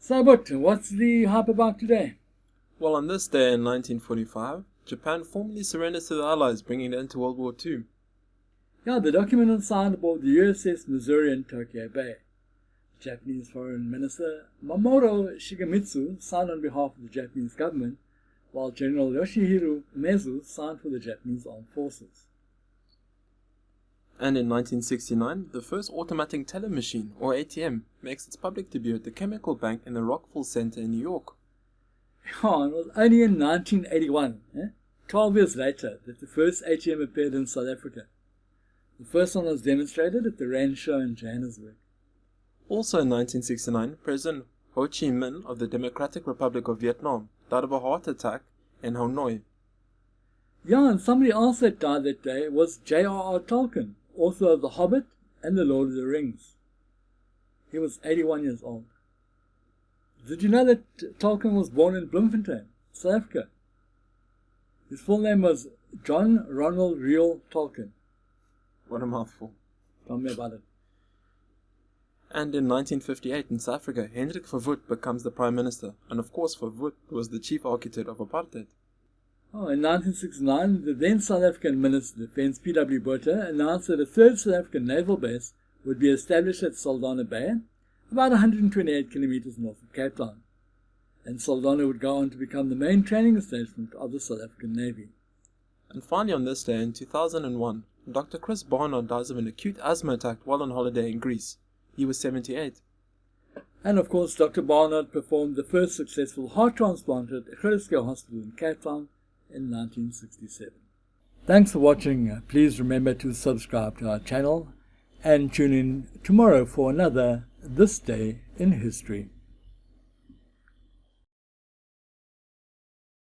So, but what's the hype about today? Well, on this day in 1945, Japan formally surrendered to the Allies, bringing it into World War II. Yeah, the document was signed aboard the USS Missouri in Tokyo Bay. Japanese Foreign Minister Mamoru Shigemitsu signed on behalf of the Japanese government, while General Yoshihiro Umezu signed for the Japanese Armed Forces. And in 1969, the first automatic teller machine, or ATM, makes its public debut at the Chemical Bank in the Rockville Center in New York. Yeah, it was only in 1981, 12 years later, that the first ATM appeared in South Africa. The first one was demonstrated at the Rand Show in Johannesburg. Also in 1969, President Ho Chi Minh of the Democratic Republic of Vietnam died of a heart attack in Hanoi. Yeah, and somebody else that died that day was J.R.R. Tolkien, author of The Hobbit and The Lord of the Rings. He was 81 years old. Did you know that Tolkien was born in Bloemfontein, South Africa? His full name was John Ronald Reuel Tolkien. What a mouthful. Tell me about it. And in 1958 in South Africa, Hendrik Verwoerd becomes the Prime Minister, and of course Verwoerd was the chief architect of apartheid. Oh, in 1969, the then South African Minister of Defence, P.W. Botha, announced that a third South African naval base would be established at Saldanha Bay, about 128 kilometers north of Cape Town. And Saldanha would go on to become the main training establishment of the South African Navy. And finally on this day in 2001, Dr. Chris Barnard dies of an acute asthma attack while on holiday in Greece. He was 78. And of course, Dr. Barnard performed the first successful heart transplant at Groote Hospital in Cape Town in 1967. Thanks for watching. Please remember to subscribe to our channel and tune in tomorrow for another This Day in History.